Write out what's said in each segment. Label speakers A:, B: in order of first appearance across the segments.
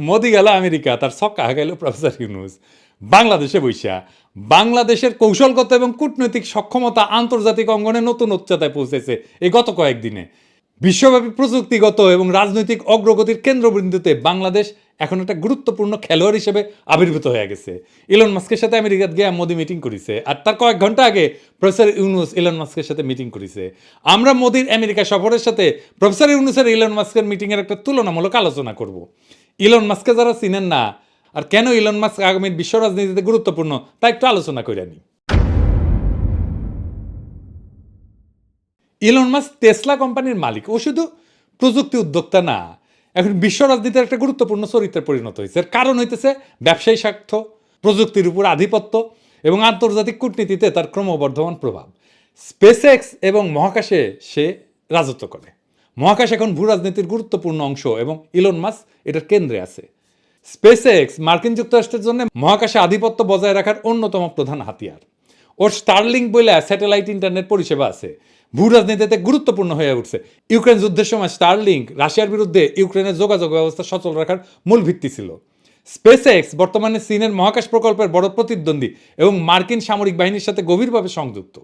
A: মোদি গেল আমেরিকা, তার ছক্কা গেল প্রফেসর ইউনুস বাংলাদেশে বৈশা বাংলাদেশের কৌশলগত এবং কূটনৈতিক সক্ষমতা আন্তর্জাতিক অঙ্গনে নতুন উচ্চতায় পৌঁছেছে এই গত কয়েকদিনে। বিশ্বব্যাপী প্রযুক্তিগত এবং রাজনৈতিক অগ্রগতির কেন্দ্রবিন্দুতে বাংলাদেশ এখন একটা গুরুত্বপূর্ণ খেলোয়াড় হিসেবে আবির্ভূত হয়ে গেছে। ইলন মাস্কের সাথে আমেরিকাত গিয়ে মোদি মিটিং করেছে, আর তার কয়েক ঘন্টা আগে প্রফেসর ইউনুস ইলন মাস্কের সাথে মিটিং করেছে। আমরা মোদির আমেরিকা সফরের সাথে প্রফেসর ইউনুসের ইলন মাস্কের মিটিংয়ের একটা তুলনামূলক আলোচনা করব। ইলন মাস্ককে যারা চিনেন না, আর কেন ইলন মাস্ক আগামীর বিশ্ব রাজনীতিতে গুরুত্বপূর্ণ তা একটু আলোচনা করে নিই। ইলন মাস্ক টেসলা কোম্পানির মালিক, ও শুধু প্রযুক্তি উদ্যোক্তা না, এখন বিশ্ব রাজনীতির একটা গুরুত্বপূর্ণ চরিত্রে পরিণত হয়েছে। এর কারণ হইতেছে ব্যবসায়ী স্বার্থ, প্রযুক্তির উপর আধিপত্য এবং আন্তর্জাতিক কূটনীতিতে তার ক্রমবর্ধমান প্রভাব। স্পেস এক্স এবং মহাকাশে সে রাজত্ব করে। মহাকাশ এখন ভূ রাজনীতির গুরুত্বপূর্ণ অংশ এবং ইলন মাস্ক এটার কেন্দ্রে আছে। স্পেস এক্স মার্কিন যুক্তরাষ্ট্রের জন্য মহাকাশে আধিপত্য বজায় রাখার অন্যতম প্রধান হাতিয়ার। ওর স্টারলিংক বলে স্যাটেলাইট ইন্টারনেট পরিষেবা আছে, ভূ রাজনীতিতে গুরুত্বপূর্ণ হয়ে উঠছে। ইউক্রেন যুদ্ধের সময় স্টারলিংক রাশিয়ার বিরুদ্ধে ইউক্রেনের যোগাযোগ ব্যবস্থা সচল রাখার মূল ভিত্তি ছিল। স্পেস এক্স বর্তমানে চীনের মহাকাশ প্রকল্পের বড় প্রতিদ্বন্দ্বী এবং মার্কিন সামরিক বাহিনীর সাথে গভীরভাবে সংযুক্ত।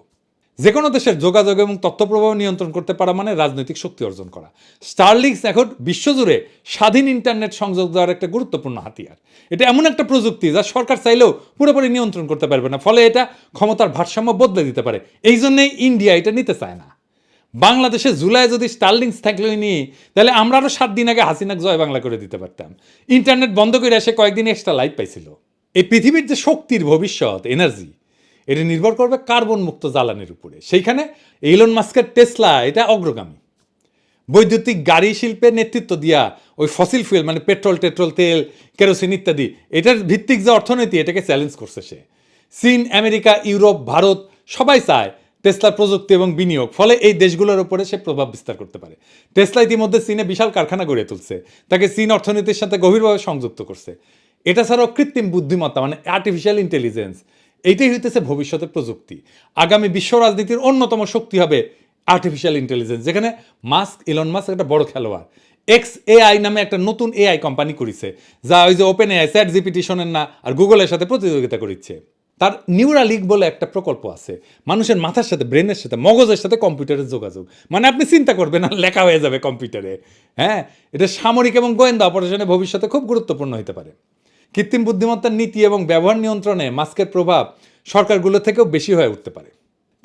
A: যে কোনো দেশের যোগাযোগ এবং তথ্য প্রবাহ নিয়ন্ত্রণ করতে পারা মানে রাজনৈতিক শক্তি অর্জন করা। স্টারলিংক এখন বিশ্বজুড়ে স্বাধীন ইন্টারনেট সংযোগ দেওয়ার একটা গুরুত্বপূর্ণ হাতিয়ার। এটা এমন একটা প্রযুক্তি যা সরকার চাইলেও পুরোপুরি নিয়ন্ত্রণ করতে পারবে না, ফলে এটা ক্ষমতার ভারসাম্য বদলে দিতে পারে। এই জন্যই ইন্ডিয়া এটা নিতে চায় না। বাংলাদেশে জুলাই যদি স্টারলিংক থাকলে নিয়ে, তাহলে আমরা আরও 7 দিন আগে হাসিনাক জয় বাংলা করে দিতে পারতাম। ইন্টারনেট বন্ধ করে এসে কয়েকদিন এক্সট্রা লাইফ পাইছিল। এই পৃথিবীর যে শক্তির ভবিষ্যৎ, এনার্জি, এটা নির্ভর করবে কার্বন মুক্ত জ্বালানির উপরে। সেইখানে ইলন মাস্কের টেসলা এটা অগ্রগামী। বৈদ্যুতিক গাড়ি শিল্পের নেতৃত্ব দিয়া ওই ফসিল ফুয়েল মানে পেট্রোল, তেল, কেরোসিন ইত্যাদি এটার ভিত্তিক যে অর্থনীতি, এটাকে চ্যালেঞ্জ করছে সে। চীন, আমেরিকা, ইউরোপ, ভারত সবাই চায় টেসলার প্রযুক্তি এবং বিনিয়োগ, ফলে এই দেশগুলোর উপরে সে প্রভাব বিস্তার করতে পারে। টেসলা ইতিমধ্যে চীনে বিশাল কারখানা গড়ে তুলছে, তাকে চীন অর্থনীতির সাথে গভীরভাবে সংযুক্ত করছে। এটা ছাড়াও কৃত্রিম বুদ্ধিমত্তা মানে আর্টিফিশিয়াল ইন্টেলিজেন্স, এইটাই হইতেছে ভবিষ্যতের প্রযুক্তি। আগামী বিশ্ব রাজনীতির অন্যতম শক্তি হবে আর্টিফিশিয়াল ইন্টেলিজেন্স, যেখানে ইলন মাস্ক একটা বড় খেলোয়াড়। এক্স এআই নামে একটা নতুন এআই কোম্পানি করেছে, যা ওই যে ওপেন এআই, চ্যাট জিপিটি শোনেন না, আর গুগলের সাথে প্রতিযোগিতা করছে। তার নিউরালিক বলে একটা প্রকল্প আছে, মানুষের মাথার সাথে, ব্রেনের সাথে, মগজের সাথে কম্পিউটারের যোগাযোগ। মানে আপনি চিন্তা করবেন না, লেখা হয়ে যাবে কম্পিউটারে। হ্যাঁ, এটা সামরিক এবং গোয়েন্দা অপারেশনে ভবিষ্যতে খুব গুরুত্বপূর্ণ হতে পারে। কৃত্রিম বুদ্ধিমত্তার নীতি এবং ব্যবহার নিয়ন্ত্রণে মাস্কের প্রভাব সরকারগুলো থেকেও বেশি হয়ে উঠতে পারে।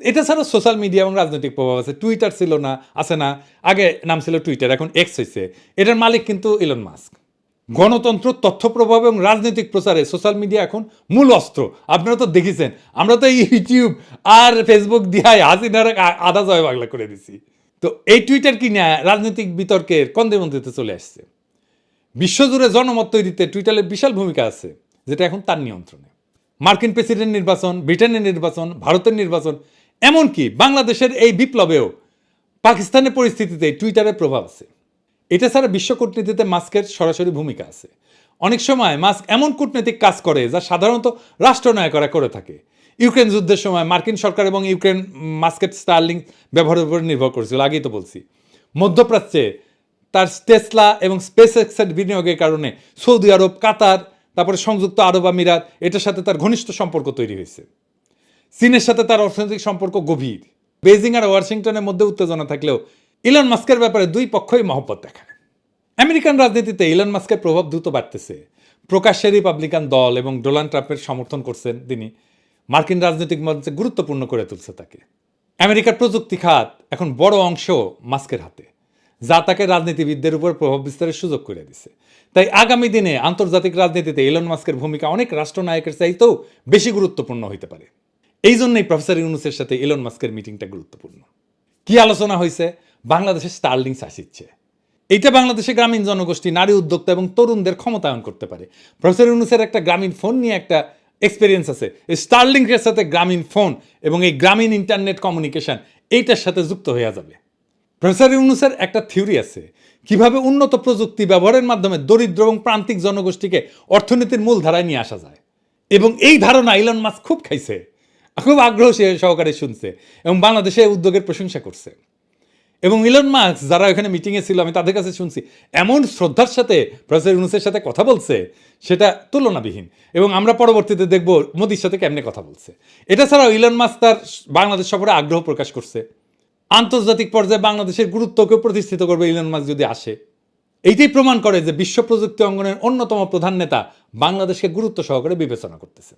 A: এটা ছাড়া সোশ্যাল মিডিয়া এবং রাজনৈতিক প্রভাব আছে। টুইটার ছিল না, আছে না, আগে নাম ছিল টুইটার, এখন এক্স হয়েছে। এটার মালিক কিন্তু ইলন মাস্ক। গণতন্ত্র, তথ্য প্রভাব এবং রাজনৈতিক প্রচারে সোশ্যাল মিডিয়া এখন মূল অস্ত্র। আপনারা তো দেখেছেন, আমরা তো ইউটিউব আর ফেসবুক দিয়ে হাসিনার আধা জয় বাংলা করে দিছি। তো এই টুইটার কি না রাজনৈতিক বিতর্কের কন্দেমন্দিতে চলে আসছে। বিশ্বজুড়ে জনমত তৈরিতে টুইটারের বিশাল ভূমিকা আছে, যেটা এখন তার নিয়ন্ত্রণে। মার্কিন প্রেসিডেন্ট নির্বাচন, ব্রিটেনের নির্বাচন, ভারতের নির্বাচন, এমনকি বাংলাদেশের এই বিপ্লবেও পাকিস্তানের পরিস্থিতিতে টুইটারের প্রভাব আছে। এটা ছাড়া বিশ্ব কূটনীতিতে মাস্কের সরাসরি ভূমিকা আছে। অনেক সময় মাস্ক এমন কূটনৈতিক কাজ করে যা সাধারণত রাষ্ট্রনায়করা করে থাকে। ইউক্রেন যুদ্ধের সময় মার্কিন সরকার এবং ইউক্রেন মাস্কের স্টারলিংক ব্যবহারের উপর নির্ভর করেছিল, আগেই তো বলছি। মধ্যপ্রাচ্যে তার টেসলা এবং স্পেস এক্সের বিনিয়োগের কারণে সৌদি আরব, কাতার, তারপরে সংযুক্ত আরব আমিরাত, এটার সাথে তার ঘনিষ্ঠ সম্পর্ক তৈরি হয়েছে। চীনের সাথে তার অর্থনৈতিক সম্পর্ক গভীর। বেজিং আর ওয়াশিংটনের মধ্যে উত্তেজনা থাকলেও ইলন মাস্কের ব্যাপারে দুই পক্ষই মহব্বত দেখায়। আমেরিকান রাজনীতিতে ইলন মাস্কের প্রভাব দ্রুত বাড়তেছে। প্রকাশ্যে রিপাবলিকান দল এবং ডোনাল্ড ট্রাম্পের সমর্থন করছেন তিনি। মার্কিন রাজনৈতিক মঞ্চে গুরুত্বপূর্ণ করে তুলছে তাকে। আমেরিকার প্রযুক্তি খাত এখন বড় অংশ মাস্কের হাতে, যা তাকে রাজনীতিবিদদের উপর প্রভাব বিস্তারের সুযোগ করে দিছে। তাই আগামী দিনে আন্তর্জাতিক রাজনীতিতে ইলন মাস্কের ভূমিকা অনেক রাষ্ট্রনায়কের চাইতেও বেশি গুরুত্বপূর্ণ হতে পারে। এই জন্যই প্রফেসর ইউনুসের সাথে ইলন মাস্কের মিটিংটা গুরুত্বপূর্ণ। কি আলোচনা হয়েছে? বাংলাদেশের স্টারলিংক আসিচ্ছে। এইটা বাংলাদেশে গ্রামীণ জনগোষ্ঠী, নারী উদ্যোক্তা এবং তরুণদের ক্ষমতায়ন করতে পারে। প্রফেসর ইউনুসের একটা গ্রামীণ ফোন নিয়ে একটা এক্সপিরিয়েন্স আছে। এই স্টারলিংকের সাথে গ্রামীণ ফোন এবং এই গ্রামীণ ইন্টারনেট কমিউনিকেশন এইটার সাথে যুক্ত হয়ে যাবে। প্রফেসর ইউনুসের একটা থিওরি আছে, কিভাবে উন্নত প্রযুক্তি ব্যবহারের মাধ্যমে দরিদ্র এবং প্রান্তিক জনগোষ্ঠীকে অর্থনীতির মূল ধারায় নিয়ে আসা যায়। এবং এই ধারণা ইলন মাস্ক খুব খাইছে, খুব আগ্রহ সহকারে শুনছে এবং বাংলাদেশে উদ্যোগের প্রশংসা করছে। এবং ইলন মাস্ক যারা এখানে মিটিংয়ে ছিল আমি তাদের কাছে শুনছি এমন শ্রদ্ধার সাথে প্রফেসর ইউনূসের সাথে কথা বলছে সেটা তুলনাবিহীন। এবং আমরা পরবর্তীতে দেখব মোদির সাথে কেমনে কথা বলছে। এটা ছাড়াও ইলন মাস্ক তার বাংলাদেশ সফরে আগ্রহ প্রকাশ করছে। আন্তর্জাতিক পর্যায়ে বাংলাদেশের গুরুত্বকে প্রতিষ্ঠিত করবে ইলন মাস্ক যদি আসে। এইটাই প্রমাণ করে যে বিশ্ব প্রযুক্তি অঙ্গনের অন্যতম প্রধান নেতা বাংলাদেশকে গুরুত্ব সহকারে বিবেচনা করতেছে।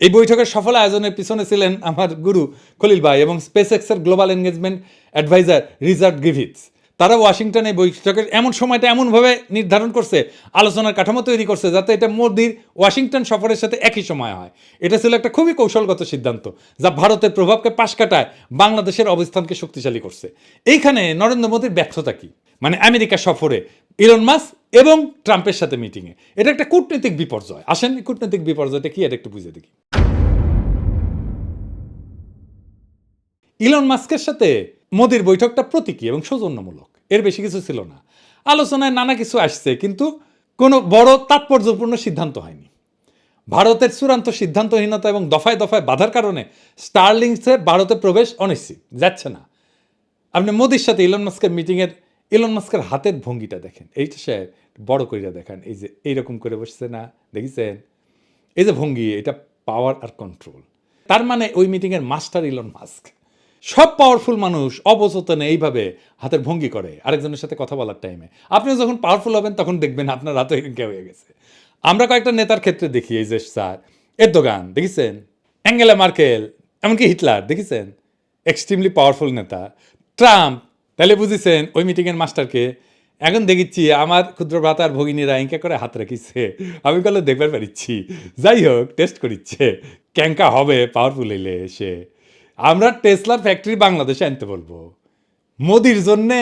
A: এই বৈঠকের সফল আয়োজনের পিছনে ছিলেন আমার গুরু খলিল ভাই এবং স্পেসএক্সের global engagement advisor Richard Griffiths. তারা ওয়াশিংটনে বৈঠকের এমন সময়টা এমনভাবে নির্ধারণ করছে, আলোচনার কাঠামো তৈরি করছে যাতে এটা মোদির ওয়াশিংটন সফরের সাথে একই সময় হয়। এটা ছিল একটা খুবই কৌশলগত সিদ্ধান্ত যা ভারতের প্রভাবকে পাশ কাটায় বাংলাদেশের অবস্থানকে শক্তিশালী করছে। এইখানে নরেন্দ্র মোদির ব্যর্থতা কি? মানে আমেরিকা সফরে ইলন মাস্ক এবং ট্রাম্পের সাথে মিটিংয়ে এটা একটা কূটনৈতিক বিপর্যয়। আসেন কূটনৈতিক বিপর্যয়টা কি এটা একটু বুঝে দেখি। ইলন মাস্কের সাথে মোদির বৈঠকটা প্রতীকী এবং সৌজন্যমূলক, এর বেশি কিছু ছিল না। আলোচনায় নানা কিছু আসছে কিন্তু কোনো বড় তাৎপর্যপূর্ণ সিদ্ধান্ত হয়নি। ভারতের চূড়ান্ত সিদ্ধান্তহীনতা এবং দফায় দফায় বাধার কারণে স্টারলিংসের ভারতে প্রবেশ অনিশ্চিত, যাচ্ছে না। আপনি মোদির সাথে ইলন মাস্কের মিটিংয়ের ইলন মাস্কের হাতের ভঙ্গিটা দেখেন, এইটা সে বড় কইরা দেখেন, এই যে এইরকম করে বসছে না, দেখেছেন? এই যে ভঙ্গি, এটা পাওয়ার আর কন্ট্রোল। তার মানে ওই মিটিংয়ের মাস্টার ইলন মাস্ক। সব পাওয়ারফুল মানুষ অবচেতনে এইভাবে হাতের ভঙ্গি করে আরেকজনের সাথে কথা বলার টাইমে। আপনিও যখন পাওয়ারফুল হবেন তখন দেখবেন আপনার হাতে কে হয়ে গেছে। আমরা কয়েকটা নেতার ক্ষেত্রে দেখি, এই যে স্যার এরদোগান দেখেছেন, অ্যাঙ্গেলা মার্কেল, এমনকি হিটলার দেখেছেন, এক্সট্রিমলি পাওয়ারফুল নেতা। ট্রাম্প, তাহলে বুঝেছেন ওই মিটিংয়ের মাস্টারকে। এখন দেখিচ্ছি আমার ক্ষুদ্র ভ্রাতার ভগিনীরা ইঙ্কা করে হাত রেখেছে, আমি কলে দেখবার পারিচ্ছি। যাই হোক, টেস্ট করিচ্ছে ক্যাঙ্কা হবে পাওয়ারফুল এলে এসে। আমরা টেসলার ফ্যাক্টরি বাংলাদেশে আনতে বলবো। মোদির জন্যে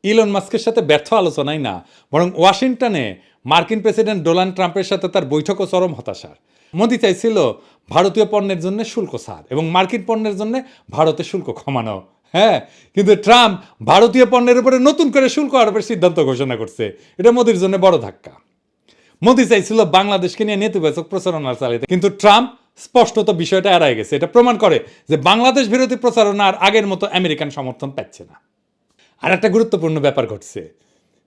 A: ইলন মাস্কের সাথে ব্যর্থ আলোচনাই না, বরং ওয়াশিংটনে মার্কিন প্রেসিডেন্ট ডোনাল্ড ট্রাম্পের সাথে তার বৈঠকও চরম হতাশার। মোদি চাইছিল ভারতীয় পণ্যের জন্য শুল্ক ছাড় এবং মার্কিন পণ্যের জন্য ভারতের শুল্ক কমানো। হ্যাঁ, কিন্তু ট্রাম্প ভারতীয় পণ্যের উপরে নতুন করে শুল্ক আরোপের সিদ্ধান্ত ঘোষণা করছে। এটা মোদির জন্য বড় ধাক্কা। মোদি চাইছিল বাংলাদেশকে নিয়ে নেতিবাচক প্রচারণা চালাতে, কিন্তু ট্রাম্প স্পষ্টত বিষয়টা এড়ায় গেছে। এটা প্রমাণ করে যে বাংলাদেশ বিরোধী প্রচারণা আর আগের মতো আমেরিকান সমর্থন পাচ্ছে না। আর একটা গুরুত্বপূর্ণ ব্যাপার ঘটছে,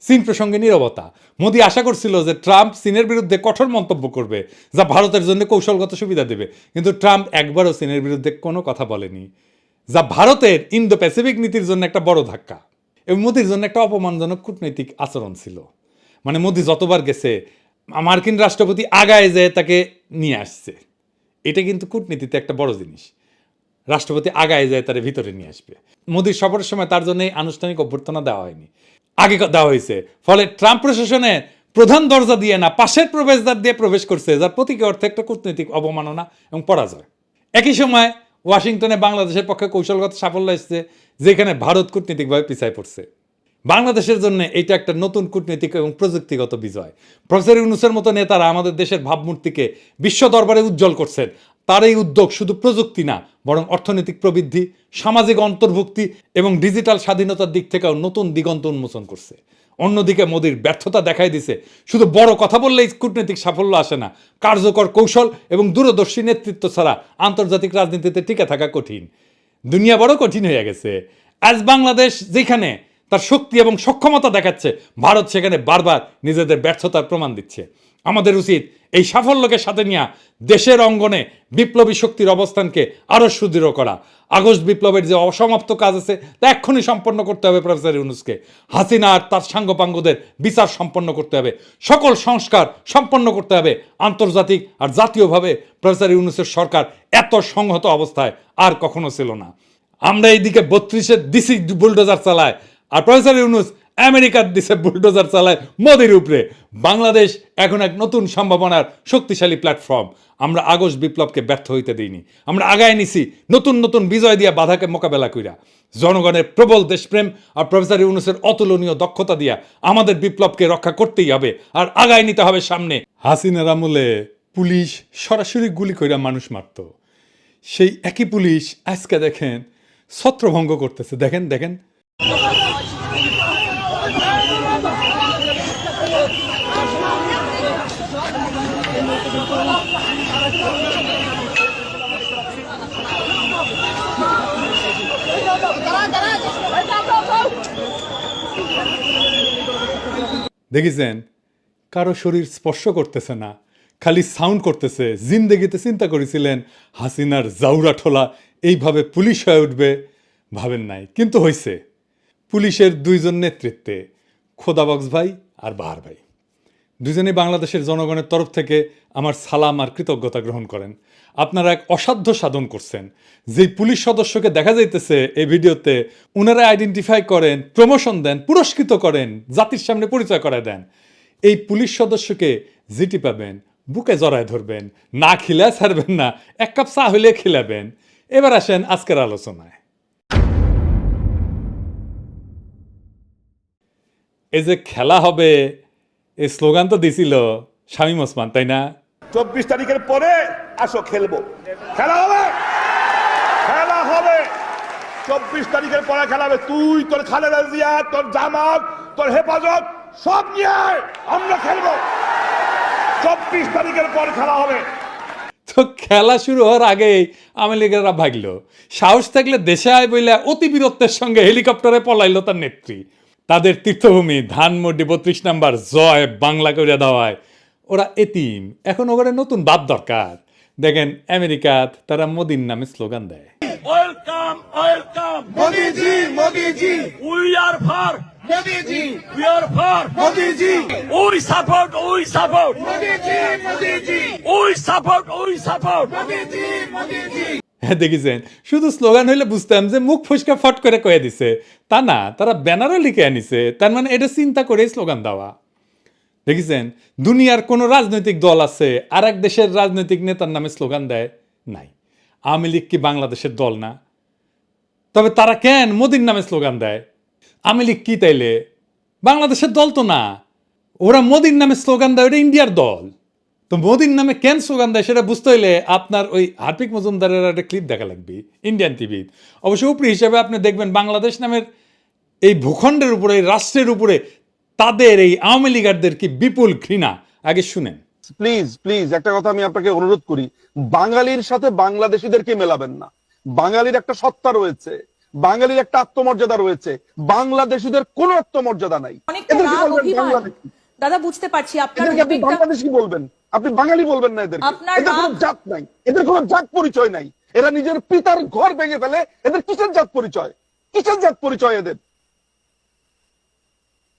A: চীন প্রসঙ্গে নীরবতা। মোদি আশা করছিল যে ট্রাম্প চীনের বিরুদ্ধে কঠোর মন্তব্য করবে যা ভারতের জন্য কৌশলগত সুবিধা দেবে, কিন্তু ট্রাম্প একবারও চীনের বিরুদ্ধে কোনো কথা বলেনি, যা ভারতের ইন্দো প্যাসিফিক নীতির জন্য একটা বড় ধাক্কা এবং মোদির জন্য একটা অপমানজনক কূটনৈতিক আচরণ ছিল। মানে মোদি যতবার গেছে মার্কিন রাষ্ট্রপতি আগায় যেয়ে তাকে নিয়ে আসছে। এটা কিন্তু কূটনীতিতে একটা বড় জিনিস। রাষ্ট্রপতি আগায় যায় তার ভিতরে নিয়ে আসবে। মোদির সফরের সময় তার জন্য আনুষ্ঠানিক অভ্যর্থনা দেওয়া হয়নি, আগে দেওয়া হয়েছে। ফলে ট্রাম্প প্রশাসনে প্রধান দরজা দিয়ে না, পাশের প্রবেশদ্বার দিয়ে প্রবেশ করছে, যার প্রতীকী অর্থে একটা কূটনৈতিক অবমাননা এবং পরাজয়। একই সময় ওয়াশিংটনে বাংলাদেশের পক্ষে কৌশলগত সাফল্য এসেছে, যেখানে ভারত কূটনীতিকভাবে পিছায় পড়ছে। বাংলাদেশের জন্য এটা একটা নতুন কূটনৈতিক এবং প্রযুক্তিগত বিজয়। প্রফেসর ইউনূসের মতো নেতারা আমাদের দেশের ভাবমূর্তিকে বিশ্ব দরবারে উজ্জ্বল করছেন। তার এই উদ্যোগ শুধু প্রযুক্তি না, বরং অর্থনৈতিক প্রবৃদ্ধি, সামাজিক অন্তর্ভুক্তি এবং ডিজিটাল স্বাধীনতার দিক থেকেও নতুন দিগন্ত উন্মোচন করছে। অন্যদিকে মোদির ব্যর্থতা দেখাই দিছে শুধু বড় কথা বললেই কূটনৈতিক সাফল্য আসে না, কার্যকর কৌশল এবং দূরদর্শী নেতৃত্ব ছাড়া আন্তর্জাতিক রাজনীতিতে টিকে থাকা কঠিন। দুনিয়া বড় কঠিন হয়ে গেছে। আজ বাংলাদেশ যেখানে তার শক্তি এবং সক্ষমতা দেখাচ্ছে, ভারত সেখানে বারবার নিজেদের ব্যর্থতার প্রমাণ দিচ্ছে। আমাদের উচিত এই সাফল্যকে সাথে নিয়ে দেশের অঙ্গনে বিপ্লবী শক্তির অবস্থানকে আরও সুদৃঢ় করা। আগস্ট বিপ্লবের যে অসমাপ্ত কাজ আছে তা এক্ষুনি সম্পন্ন করতে হবে প্রফেসর ইউনূসকে। হাসিনা আর তার সাঙ্গপাঙ্গদের বিচার সম্পন্ন করতে হবে, সকল সংস্কার সম্পন্ন করতে হবে। আন্তর্জাতিক আর জাতীয়ভাবে প্রফেসর ইউনূসের সরকার এত সংহত অবস্থায় আর কখনো ছিল না। আমরা এইদিকে 32-এর ডিসি বুলডোজার চালায়, আর প্রফেসর ইউনূস আমেরিকার দেশে বুলডোজার চালায় মোদির উপরে। বাংলাদেশ এখন এক নতুন সম্ভাবনার শক্তিশালী প্ল্যাটফর্ম। আমরা আগস্ট বিপ্লবকে ব্যর্থ হইতে দিইনি, আমরা আগায় নিছি নতুন নতুন বিজয় দিয়া বাধাকে মোকাবেলা কইরা। জনগণের প্রবল দেশপ্রেম আর প্রফেসর ইউনূসের অতুলনীয় দক্ষতা দিয়া আমাদের বিপ্লবকে রক্ষা করতেই হবে আর আগায় নিতে হবে সামনে। হাসিনার আমলে পুলিশ সরাসরি গুলি কইরা মানুষ মারত, সেই একই পুলিশ আজকে দেখেন ছত্রভঙ্গ করতেছে। দেখেন দেখেন দেখেছেন, কারো শরীর স্পর্শ করতেছে না, খালি সাউন্ড করতেছে। জিন্দেগিতে চিন্তা করেছিলেন হাসিনার জাউরা ঠোলা এইভাবে পুলিশ হয়ে উঠবে? ভাবেন নাই, কিন্তু হয়েছে। পুলিশের দুইজন নেতৃত্বে, খোদাবক্স ভাই আর বাহার ভাই, দুজনেই বাংলাদেশের জনগণের তরফ থেকে আমার সালাম আর কৃতজ্ঞতা গ্রহণ করেন। আপনারা এক অসাধ্য সাধন করছেন। যেই পুলিশ সদস্যকে দেখা যাইতেছে এই ভিডিওতে, ওনারা আইডেন্টিফাই করেন, প্রমোশন দেন, পুরস্কৃত করেন, জাতির সামনে পরিচয় করায় দেন। এই পুলিশ সদস্যকে জিটি পাবেন, বুকে জড়ায় ধরবেন, না খিলে ছাড়বেন না, এক কাপ চা হইলে খিলাবেন। এবার আসেন আজকের আলোচনায়। এই যে খেলা হবে, এই স্লোগান তো দিছিল শামীম ওসমান, তাই না?
B: 24 তারিখের পরে আসো খেলবো, খেলা হবে, খেলা হবে। 24 তারিখের পরে খেলা হবে। তুই, তোর খালেদা জিয়া, তোর জামাত, তোর হেফাজত সব নিয়ে আমরা খেলবো। 24 তারিখের পর খেলা হবে।
A: তো খেলা শুরু হওয়ার আগেই আওয়ামী লীগেরা ভাগলো। সাহস থাকলে দেশে আয় বইলে অতি বীরত্বের সঙ্গে হেলিকপ্টারে পলাইলো তার নেত্রী। তাদের তীর্থভূমি ধানমন্ডি 32 নাম্বার জয় বাংলা করে দেওয়ায় ওরা এতিম। এখন ওখানে নতুন বাপ দরকার। দেখেন আমেরিকাত তারা মোদির নামে স্লোগান দেয়।
C: Welcome welcome Modiji Modiji we are for Modiji we are for Modiji we support Modiji Modiji we support মোদিজি মোদিজি।
A: হ্যাঁ, দেখেছেন, শুধু স্লোগান হইলে বুঝতাম যে মুখ ফুসকা ফট করে কয়ে দিছে, তা না, তারা ব্যানারও লিখে আনিছে। তার মানে এটা চিন্তা করে স্লোগান দেওয়া। দেখেছেন, দুনিয়ার কোন রাজনৈতিক দল আছে আর এক দেশের রাজনৈতিক নেতার নামে স্লোগান দেয়? নাই। আওয়ামী লীগ কি বাংলাদেশের দল না? তবে তারা কেন মোদির নামে স্লোগান দেয়? আওয়ামী লীগ কি তাইলে বাংলাদেশের দল তো না, ওরা মোদির নামে স্লোগান দেয়, ওটা ইন্ডিয়ার দল। তো মোদির নামে কেন স্লোগান দেয় সেটা বুঝতে হইলে আপনার ওই হার্পিক মজুমদারের একটা ক্লিপ দেখা লাগবে ইন্ডিয়ান টিভি। অবশ্য উপরি হিসেবে আপনি দেখবেন বাংলাদেশ নামের এই ভূখণ্ডের উপরে, এই রাষ্ট্রের উপরে তাদের এই আওয়ামী লীগারদের কি বিপুল ঘৃণা। আগে শুনেন।
D: প্লিজ প্লিজ একটা কথা আমি আপনাকে অনুরোধ করি, বাঙালির সাথে বাংলাদেশিদেরকে মেলাবেন না। বাঙালির একটা সত্তা রয়েছে, বাঙালির একটা আত্মমর্যাদা রয়েছে, বাংলাদেশিদের কোনো আত্মমর্যাদা নাই। এদেরকে বলবেন বাংলাদেশি।
E: দাদা বুঝতে পারছি আপনার
D: আপনি বাংলাদেশি বলবেন, আপনি বাঙালি বলবেন না। এদের কোনো জাত নাই, এদের কোনো জাত পরিচয় নাই। এরা নিজের পিতার ঘর ভেঙে ফেলে, এদের কিসের জাত পরিচয়? কিসের জাত পরিচয় এদের?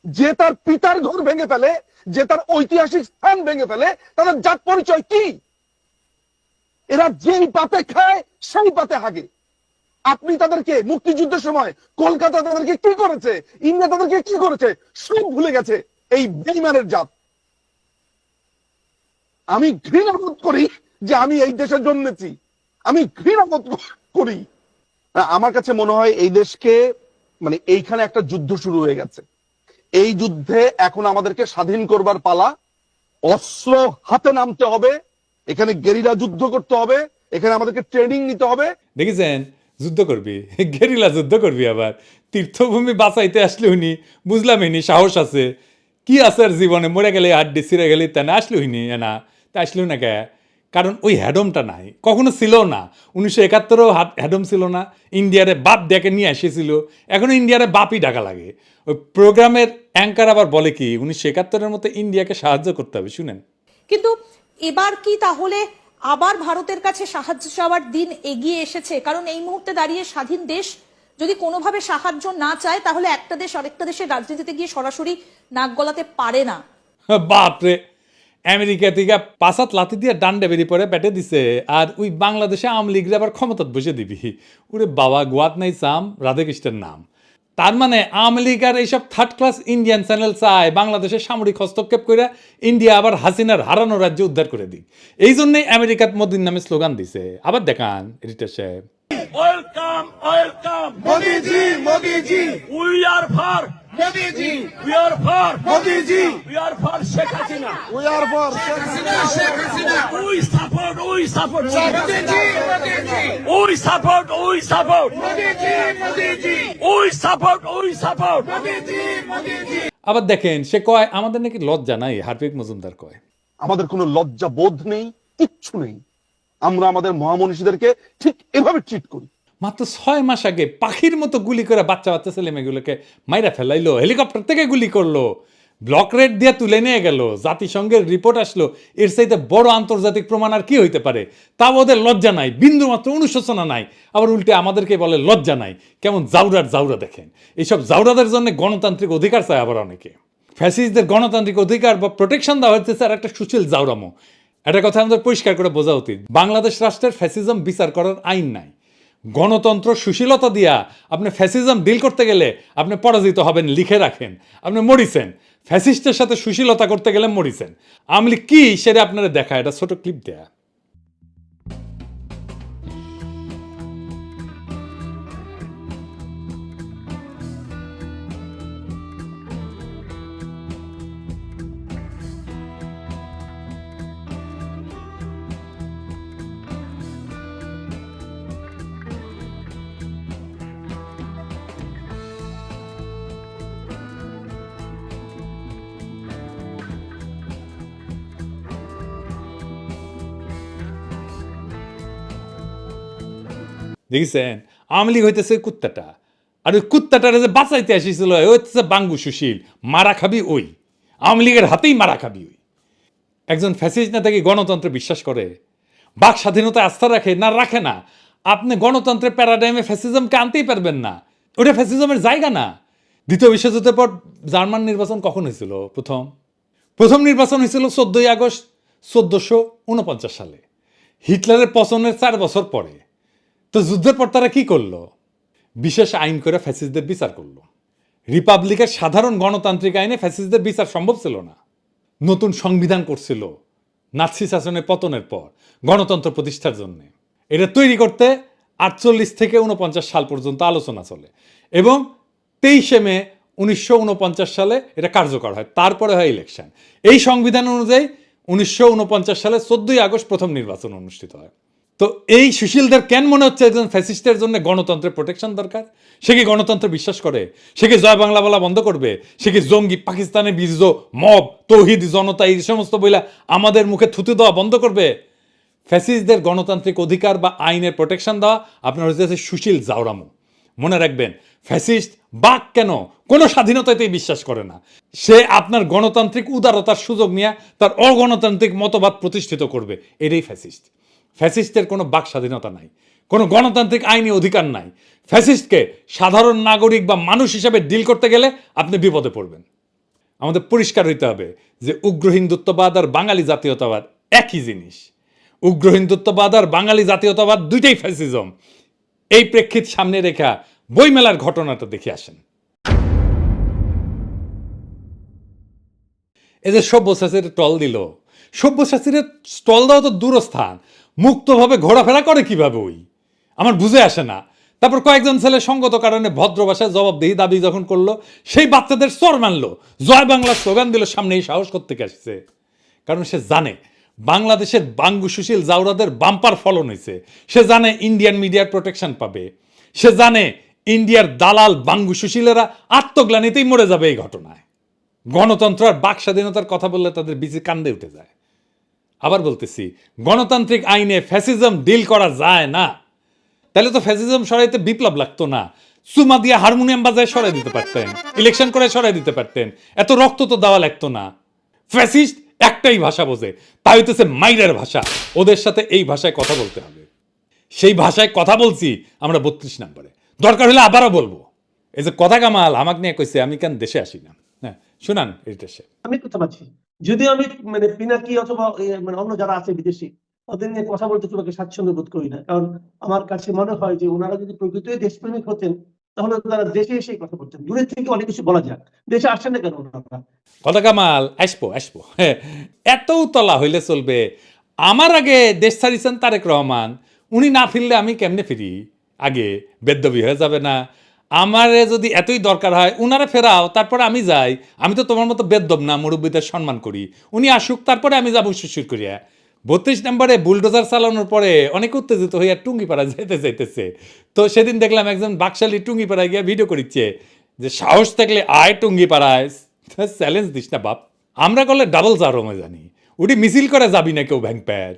D: যে তার পিতার ঘর ভেঙে ফেলে, যে তার ঐতিহাসিক স্থান ভেঙে ফেলে, তাদের জাত পরিচয় কি? এরা যেই পাতে খায় সেই পাতে হাগে। আপনি তাদেরকে মুক্তিযুদ্ধের সময় কলকাতা তাদেরকে কি করেছে, ইন্ডিয়া তাদেরকে কি করেছে সব ভুলে গেছে এই বেঈমানের জাত। আমি ঘৃণা বোধ করি যে আমি এই দেশে জন্মেছি, আমি ঘৃণা বোধ করি। আমার কাছে মনে হয় এই দেশকে, মানে এইখানে একটা যুদ্ধ শুরু হয়ে গেছে। এই যুদ্ধে এখন আমাদেরকে স্বাধীন করবার পালা। অস্ত্র হাতে নামতে হবে, এখানে গেরিলা যুদ্ধ করতে হবে, এখানে আমাদেরকে ট্রেনিং নিতে হবে।
A: দেখেছেন, যুদ্ধ করবি, গেরিলা যুদ্ধ করবি। আবার তীর্থভূমি বাঁচাইতে আসলে উনি বুঝলাম ইনি সাহস আছে কি আছে আর জীবনে, মরে গেলে আড্ডি ছিঁড়ে গেলে তা না আসলে হইনি না, তা আসলেও না কে? কারণ ওই হ্যাডমটা নাই, কখনো ছিল না। 1971-ও হ্যাডম ছিল না। ইন্ডিয়ারে বাপ ডেকে নিয়ে এসেছিল, এখনো ইন্ডিয়ারে বাপই ডাকা লাগে। ওই প্রোগ্রামের অ্যাঙ্কার আবার বলে কি 1971-এর মতো ইন্ডিয়াকে সাহায্য করতে হবে। শুনেন।
E: কিন্তু এবার কি তাহলে আবার ভারতের কাছে সাহায্য চাওয়ার দিন এগিয়ে এসেছে? কারণ এই মুহূর্তে দাঁড়িয়ে স্বাধীন দেশ যদি কোনোভাবে সাহায্য না চায়, তাহলে একটা দেশ আরেকটা দেশের রাজনীতিতে গিয়ে সরাসরি নাক গলাতে পারে না।
A: বাপরে, আমেরিকা থেকে 5 হাত লাথি দিয়ে ডান্ডে বেরিয়ে পড়ে পেটে দিছে, আর ওই বাংলাদেশে আওয়ামী লীগরা আবার ক্ষমতাত বসে দিবি। ওরে বাবা, গোয়াত নাই চাম, রাধাকৃষ্ণের নাম। তার মানে আওয়ামী লীগ আর এইসব থার্ড ক্লাস ইন্ডিয়ান চ্যানেল চায় বাংলাদেশের সামরিক হস্তক্ষেপ করে ইন্ডিয়া আবার হাসিনার হারানো রাজ্য উদ্ধার করে দিক। এই জন্যই আমেরিকাত মোদির নামে স্লোগান দিছে। আবার দেখান এডিটর সাহেব।
C: Welcome welcome Modiji Modiji we are for Modiji we are for Modiji we are for Sheikh Hasina
D: we are for Sheikh Hasina
C: we support Modiji Modiji we support Modiji Modiji we support মোদিজি মোদিজি।
A: আবার দেখেন সে কয় আমাদের নাকি লজ্জা নাই। হার্পিক মজুমদার কয়
D: আমাদের কোনো লজ্জা বোধ নেই, কিচ্ছু নেই। আমরা আমাদের মহামনীষীদেরকে ঠিক এভাবে ট্রিট করি।
A: মাত্র 6 মাস আগে পাখির মতো গুলি করে বাচ্চা বাচ্চা ছেলে মেয়েগুলোকে মাইরা ফেলাইলো, হেলিকপ্টার থেকে গুলি করলো। ব্লক রেট দিয়ে তুলে নিয়ে গেল, জাতিসংঘের রিপোর্ট আসলো, এর চাইতে বড় আন্তর্জাতিক প্রমাণ আর কি হইতে পারে? তাও ওদের লজ্জা নাই, বিন্দু মাত্র অনুশোচনা নাই, আবার উল্টে আমাদেরকে বলে লজ্জা নাই। কেমন জাউরা দেখেন। এইসব জাউরাদের জন্য গণতান্ত্রিক অধিকার চায় আবার অনেকে। ফ্যাসিস্টদের গণতান্ত্রিক অধিকার বা প্রোটেকশন দেওয়া হচ্ছে স্যার একটা সুশীল জাউরামো। একটা কথা আমাদের পরিষ্কার করে বোঝা উচিত, বাংলাদেশ রাষ্ট্রের ফ্যাসিজম বিচার করার আইন নাই। গণতন্ত্র সুশীলতা দিয়া আপনি ফ্যাসিজম ডিল করতে গেলে আপনি পরাজিত হবেন, লিখে রাখেন। আপনি মরিছেন ফ্যাসিস্টের সাথে সুশীলতা করতে গেলে, মরিছেন। আমলি কি সেটা আপনারা দেখা, এটা ছোট ক্লিপ দেয়া। দেখেছেন, আওয়ামী লীগ হইতেছে কুত্তাটা, আর ওই কুত্তাটারে যে বাঁচাইতে আসিছিল ওই হচ্ছে বাঙ্গু সুশীল। মারা খাবি ওই, আওয়ামী লীগের হাতেই মারা খাবি ওই। একজন ফ্যাসিস্ট নেতা কি গণতন্ত্রে বিশ্বাস করে? বাক স্বাধীনতা আস্থা রাখে না রাখে না? আপনি গণতন্ত্রের প্যারাডাইমে ফ্যাসিজমকে আনতেই পারবেন না, ওটা ফ্যাসিজমের জায়গা না। দ্বিতীয় বিশ্বযুদ্ধের পর জার্মান নির্বাচন কখন হয়েছিল? প্রথম নির্বাচন হয়েছিল 14ই আগস্ট 1449 সালে, হিটলারের পতনের 4 বছর পরে। তো যুদ্ধের পর তারা কি করলো? বিশেষ আইন করে ফ্যাসিস্টদের বিচার করলো। রিপাবলিকের সাধারণ গণতান্ত্রিক আইনে ফ্যাসিস্টদের বিচার সম্ভব ছিল না। নতুন সংবিধান করছিল নাৎসি শাসনের পতনের পর গণতন্ত্র প্রতিষ্ঠার জন্য। এটা তৈরি করতে 48 থেকে 49 সাল পর্যন্ত আলোচনা চলে এবং 23শে মে 1949 সালে এটা কার্যকর হয়। তারপরে হয় ইলেকশন। এই সংবিধান অনুযায়ী 1949 সালে 14ই আগস্ট প্রথম নির্বাচন অনুষ্ঠিত হয়। তো এই সুশীলদের কেন মনে হচ্ছে একজন ফ্যাসিস্টের জন্য গণতন্ত্রের প্রোটেকশন দরকার? সে কি গণতন্ত্র বিশ্বাস করে? সে কি জয় বাংলা বলা বন্ধ করবে? সে কি জঙ্গি, পাকিস্তানের বীর্য, মব, তৌহিদ, জনতা এই সমস্ত বইলা আমাদের মুখে থুতু দেওয়া বন্ধ করবে? ফ্যাসিস্টদের গণতান্ত্রিক অধিকার বা আইনের প্রোটেকশন দেওয়া আপনার হচ্ছে সুশীল জাউরামো। মনে রাখবেন, ফ্যাসিস্ট বাক কেন কোনো স্বাধীনতাতেই বিশ্বাস করে না। সে আপনার গণতান্ত্রিক উদারতার সুযোগ নিয়ে তার অগণতান্ত্রিক মতবাদ প্রতিষ্ঠিত করবে। এটাই ফ্যাসিস্ট। ফ্যাসিস্টের কোনো বাক স্বাধীনতা নাই, কোনো গণতান্ত্রিক আইনি অধিকার নাই। ফ্যাসিস্টকে সাধারণ নাগরিক বা মানুষ হিসাবে ডিল করতে গেলে আপনি বিপদে পড়বেন। আমাদের পরিষ্কার হইতে হবে যে উগ্র হিন্দুত্ববাদ আর বাঙালি জাতীয়তাবাদ একই জিনিস। উগ্র হিন্দুত্ববাদ আর বাঙালি জাতীয়তাবাদ দুইটাই ফ্যাসিজম। এই প্রেক্ষিত সামনে রেখা বইমেলার ঘটনাটা দেখে আসেন। এই যে সব্যসাচীর টল দিল, সব্যসাচীর স্টল দেওয়া তো দূরস্থান, মুক্তভাবে ঘোরাফেরা করে কিভাবে ওই আমার বুঝে আসে না। তারপর কয়েকজন ছেলে সঙ্গত কারণে ভদ্র ভাষায় জবাবদিহি দাবি যখন করলো, সেই বাচ্চাদের চর মানলো, জয় বাংলার স্লোগান দিল, সামনে এই সাহস করতে আসছে। কারণ সে জানে বাংলাদেশের বাঙ্গু সুশীল জাউরাদের বাম্পার ফলন হয়েছে। সে জানে ইন্ডিয়ান মিডিয়ার প্রোটেকশন পাবে। সে জানে ইন্ডিয়ার দালাল বাঙ্গু সুশীলেরা আত্মগ্লানিতেই মরে যাবে এই ঘটনায়। গণতন্ত্র আর বাক স্বাধীনতার কথা বললে তাদের বিচি কান্দে উঠে যায়। আবার বলতেছি, গণতান্ত্রিক আইনে ফ্যাসিজম ডিল করা যায় না। তাহলে তো ফ্যাসিজম সরাইতে বিপ্লব লাগতো না, চুমা দিয়ে হারমোনিয়াম বাজায় সরাই দিতে পারতেন, ইলেকশন করে সরাই দিতে পারতেন, এত রক্ত তো দেওয়া লাগতো না। ফ্যাসিস্ট একটাই ভাষা বোঝে, তা হইতেছে মাইরের ভাষা। ওদের সাথে এই ভাষায় কথা বলতে হবে। সেই ভাষায় কথা বলছি আমরা 32 নম্বরে, দরকার হলে আবারও বলবো। এই যে কথা কামাল আমাকে নিয়ে কইছে আমি কেন দেশে আসি না। হ্যাঁ শুনান, এটা সে
F: আমি কথা পাচ্ছি, যদিও আমি মানে পিনাকি অথবা মানে অন্য যারা আছে বিদেশি ওদের নিয়ে কথা বলতে খুব একটা স্বাচ্ছন্দ্য বোধ করি না। কারণ আমার কাছে মনে হয় যে ওনারা যদি প্রকৃতই দেশপ্রেমিক হতেন তাহলে তারা দেশে এসেই কথা বলতেন। দূরের থেকে অনেক কিছু বলা যাক, দেশে আসছেন না কেন ওনারা?
A: কথা কামাল আসবো হ্যাঁ, এত তলা হইলে চলবে? আমার আগে দেশ ছাড়িছেন তারেক রহমান, উনি না ফিরলে আমি কেমনে ফিরি? আগে বেদ্যবি হয়ে যাবে না? আমারে যদি এতই দরকার হয় উনারে ফেরাও, তারপরে আমি যাই। আমি তো তোমার মতো বেদ্যব না, মুরব্বীদের সম্মান করি। উনি আসুক, তারপরে আমি যাবো শিশুর করিয়া। 32 নম্বরে বুলডোজার চালানোর পরে অনেক উত্তেজিত হইয়া টুঙ্গিপাড়া যাইতেছে। তো সেদিন দেখলাম একজন বাকশালী টুঙ্গিপাড়ায় গিয়া ভিডিও করিচ্ছে যে সাহস থাকলে আয় টুঙ্গিপাড়ায়, চ্যালেঞ্জ দিস না বাপ। আমরা করলে ডাবল জারমে জানি, উঠি মিছিল করে যাবি না কেউ ভ্যাংপ্যার।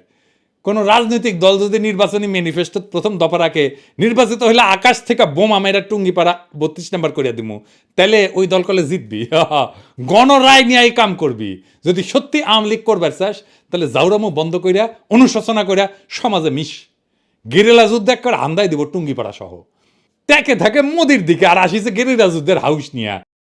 A: কোন রাজনৈতিক দল যদি নির্বাচনী ম্যানিফেস্টো প্রথম দফা রাখে নির্বাচিত হলে আকাশ থেকে বোমা মেরা টুঙ্গি পাড়া 32 নাম্বার করিয়া দিমু, তাহলে ওই দল কলে জিতবি। গণরায় নিয়ে কাম করবি। যদি সত্যি আওয়ামী লীগ করবার চাস তাহলে জাউরামু বন্ধ করিয়া অনুশোচনা করিয়া সমাজে মিশ, গেরিলা যুদ্ধ এক করে হান্দাই দিব টুঙ্গি পাড়া সহ। দেখে থাকে মোদির দিকে আর আসিছে গেরিলা যুদ্ধের হাউস নিয়া।